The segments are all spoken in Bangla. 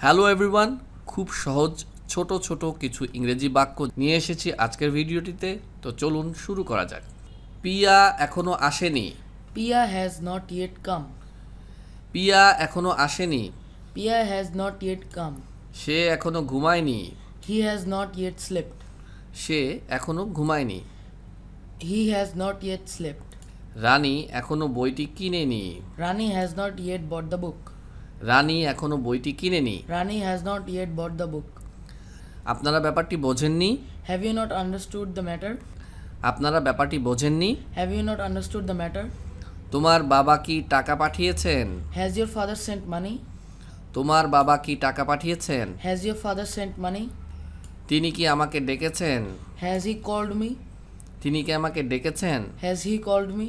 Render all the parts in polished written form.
হ্যালো এভরিওয়ান, খুব সহজ ছোট ছোট কিছু ইংরেজি বাক্য নিয়ে এসেছি আজকের ভিডিওটিতে। তো চলুন শুরু করা যাক। পিয়া এখনো আসেনি। Pia has not yet come. পিয়া এখনো আসেনি। Pia has not yet come. সে এখনো ঘুমায়নি। He has not yet slept. সে এখনো ঘুমায়নি। He has not yet slept. রানী এখনো বইটি কিনেনি। Rani has not yet bought the book. রানী এখনো বইটি কিনেনি। Rani has not yet bought the book. আপনারা ব্যাপারটি বোঝেননি। Have you not understood the matter? আপনারা ব্যাপারটি বোঝেননি। Have you not understood the matter? তোমার বাবা কি টাকা পাঠিয়েছেন? Has your father sent money? তোমার বাবা কি টাকা পাঠিয়েছেন? Has your father sent money? তিনি কি আমাকে ডেকেছেন? Has he called me? তিনি কি আমাকে ডেকেছেন? Has he called me?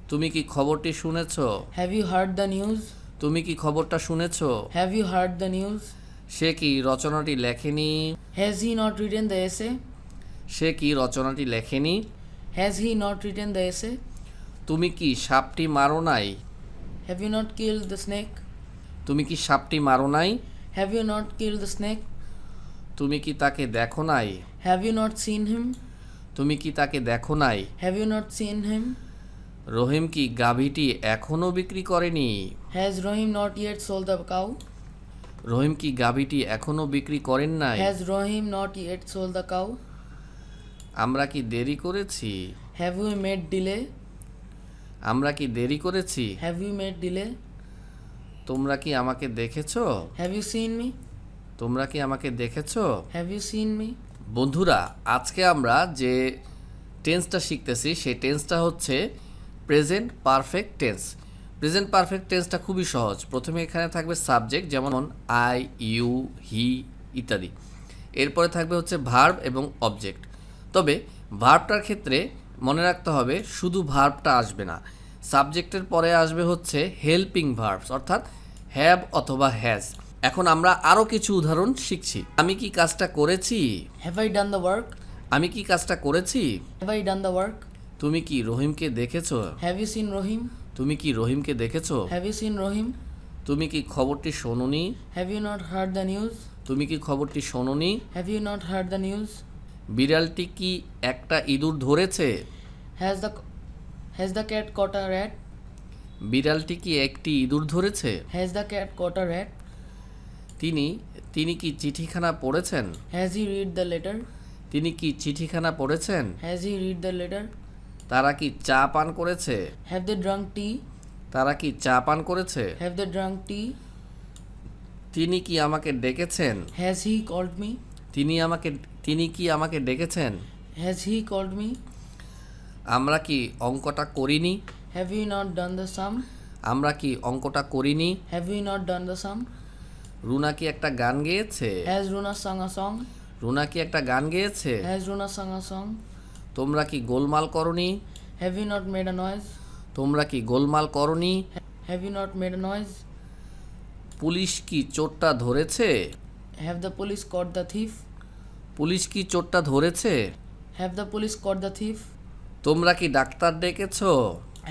তুমি কি খবরটি শুনেছো? Have you heard the news? তুমি কি খবরটা শুনেছো? Have you heard the news? সে কি রচনাটি লেখেনি? Has he not written the essay? সে কি রচনাটি লেখেনি? Has he not written the essay? তুমি কি সাপটি মারো নাই? Have you not killed the snake? তুমি কি সাপটি মারো নাই? Have you not killed the snake? তুমি কি তাকে দেখো নাই? Have you not seen him? তুমি কি তাকে দেখো নাই? Have you not seen him? রহিম কি গাভীটি এখনো বিক্রি করেনি? Has Rohim not yet sold the cow? রহিম কি গাভীটি এখনো বিক্রি করেন নাই? Has Rohim not yet sold the cow? আমরা কি দেরি করেছি? Have we made delay? আমরা কি দেরি করেছি? Have we made delay? তোমরা কি আমাকে দেখেছো? Have you seen me? তোমরা কি আমাকে দেখেছো? Have you seen me? বন্ধুরা, আজকে আমরা যে টেন্সটা শিখতেছি সেই টেন্সটা হচ্ছে present perfect tense. Present perfect টেন্সটা খুবই সহজ। প্রথমে এখানে থাকবে সাবজেক্ট, যেমন আই, ইউ, হি ইত্যাদি। এরপরে থাকবে হচ্ছে ভার্ব এবং অবজেক্ট। তবে ভার্বটার ক্ষেত্রে মনে রাখতে হবে শুধু ভার্বটা আসবে না, সাবজেক্টের পরে আসবে হচ্ছে হেল্পিং ভার্বস, অর্থাৎ হ্যাভ অথবা হ্যাজ। এখন আমরা আরও কিছু উদাহরণ শিখছি। আমি কি কাজটা করেছি? Have I done the work? আমি কি কাজটা করেছি? Have I done the work? তুমি কি রহিমকে দেখেছো? Have you seen Rohim? তুমি কি রহিমকে দেখেছো? Have you seen Rohim? তুমি কি খবরটি শোনোনি? Have you not heard the news? তুমি কি খবরটি শোনোনি? Have you not heard the news? বিড়ালটি কি একটা ইঁদুর ধরেছে? Has the cat caught a rat? বিড়ালটি কি একটি ইঁদুর ধরেছে? Has the cat caught a rat? তিনি কি চিঠিখানা পড়েছেন? Has he read the letter? তিনি কি চিঠিখানা পড়েছেন? Has he read the letter? তারা কি চা পান করেছে? Have they drunk tea? তারা কি চা পান করেছে? Have they drunk tea? তিনি কি আমাকে ডেকেছেন? Has he called me? তিনি কি আমাকে ডেকেছেন? Has he called me? আমরা কি অঙ্কটা করিনি? Have we not done the sum? আমরা কি অঙ্কটা করিনি? Have we not done the sum? Runa কি একটা গান গেয়েছে? Has Runa sung a song? Runa কি একটা গান গেয়েছে? Has Runa sung a song? তোমরা কি গোলমাল করনি? Have we not made a noise? তোমরা কি গোলমাল করনি? Have you not made a noise? Police কি চোরটা ধরেছে? Have the police caught the thief? Police কি চোরটা ধরেছে? Have the police caught the thief? তোমরা কি ডাক্তার ডেকেছো?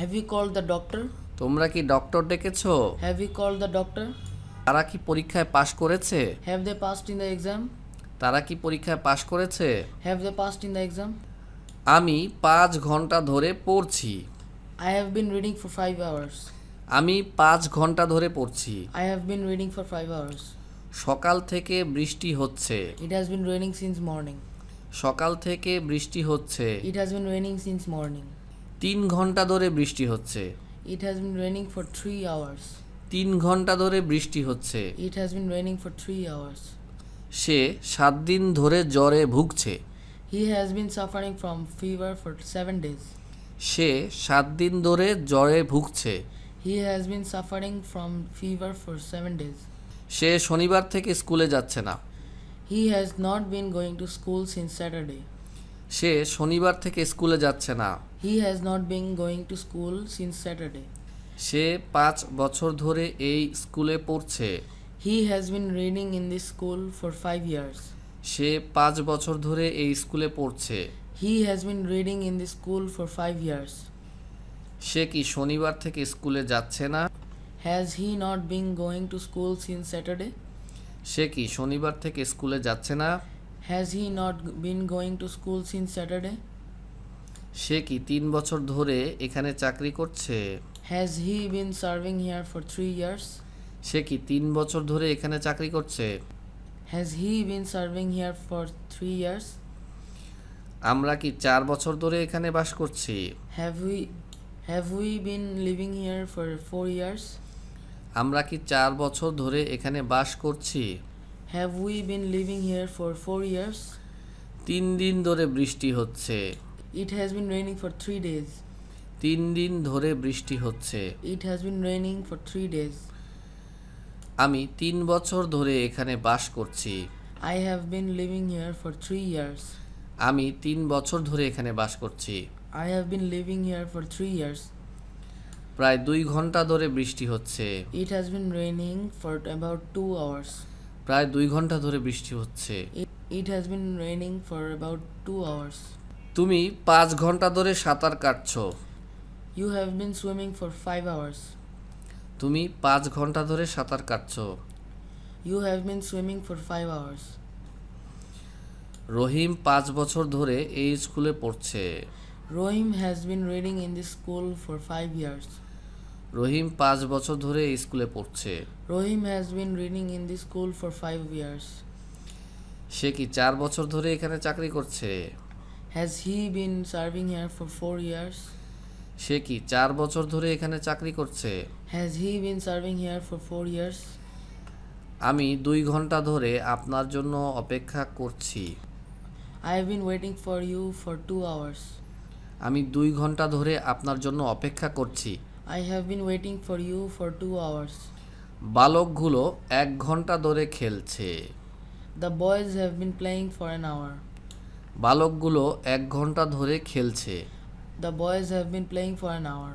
Have you called the doctor? তোমরা কি ডক্টর ডেকেছো? Have you called the doctor? তারা কি পরীক্ষায় পাশ করেছে? Have they passed in the exam? তারা কি পরীক্ষায় পাশ করেছে? Have they passed in the exam? আমি 5 ঘন্টা ধরে পড়ছি। I have been reading for 5 hours. আমি 5 ঘন্টা ধরে পড়ছি। I have been reading for 5 hours. সকাল থেকে বৃষ্টি হচ্ছে। It has been raining since morning. সকাল থেকে বৃষ্টি হচ্ছে। It has been raining since morning. 3 ঘন্টা ধরে বৃষ্টি হচ্ছে। It has been raining for 3 hours. 3 ঘন্টা ধরে বৃষ্টি হচ্ছে। It has been raining for 3 hours. সে 7 দিন ধরে জ্বরে ভুগছে। He has been suffering from fever for 7 days. সে 7 দিন ধরে জ্বরে ভুগছে। He has been suffering from fever for 7 days. সে শনিবার থেকে স্কুলে যাচ্ছে না। He has not been going to school since Saturday. সে শনিবার থেকে স্কুলে যাচ্ছে না। He has not been going to school since Saturday. সে 5 বছর ধরে এই স্কুলে পড়ছে। He has been reading in this school for 5 years. সে 5 বছর ধরে এই স্কুলে পড়ছে। He has been reading in this school for 5 years. সে কি শনিবার থেকে স্কুলে যাচ্ছে না? Has he not been going to school since Saturday? সে কি শনিবার থেকে স্কুলে যাচ্ছে না? Has he not been going to school since Saturday? সে কি 3 বছর ধরে এখানে চাকরি করছে? Has he been serving here for 3 years? সে কি 3 বছর ধরে এখানে চাকরি করছে? Has he been serving here for 3 years? আমরা কি 4 বছর ধরে এখানে বাস করছি? Have we been living here for 4 years? আমরা কি 4 বছর ধরে এখানে বাস করছি? Have we been living here for 4 years? 3 দিন ধরে বৃষ্টি হচ্ছে। It has been raining for 3 days. 3 দিন ধরে বৃষ্টি হচ্ছে। It has been raining for 3 days. আমি 3 বছর ধরে এখানে বাস করছি। I have been living here for 3 years. আমি 3 বছর ধরে এখানে বাস করছি। I have been living here for 3 years. প্রায় 2 ঘন্টা ধরে বৃষ্টি হচ্ছে। It has been raining for about 2 hours. প্রায় 2 ঘন্টা ধরে বৃষ্টি হচ্ছে। It has been raining for about 2 hours. তুমি 5 ঘন্টা ধরে সাঁতার কাটছো। You have been swimming for 5 hours. তুমি 5 ঘন্টা ধরে সাঁতার কাটছো। You have been swimming for 5 hours. রহিম 5 বছর ধরে এই স্কুলে পড়ছে। Rohim has been reading in this school for 5 years. রহিম 5 বছর ধরে এই স্কুলে পড়ছে। Rohim has been reading in this school for 5 years. সে কি 4 বছর ধরে এখানে চাকরি করছে? Has he been serving here for 4 years? সে কি 4 বছর ধরে এখানে চাকরি করছে? Has he been serving here for 4 years? আমি 2 ঘন্টা ধরে আপনার জন্য অপেক্ষা করছি। I have been waiting for you for 2 hours. আমি 2 ঘন্টা ধরে আপনার জন্য অপেক্ষা করছি। I have been waiting for you for 2 hours. বালকগুলো 1 ঘন্টা ধরে খেলছে। The boys have been playing for an hour. বালকগুলো 1 ঘন্টা ধরে খেলছে। The boys have been playing for an hour.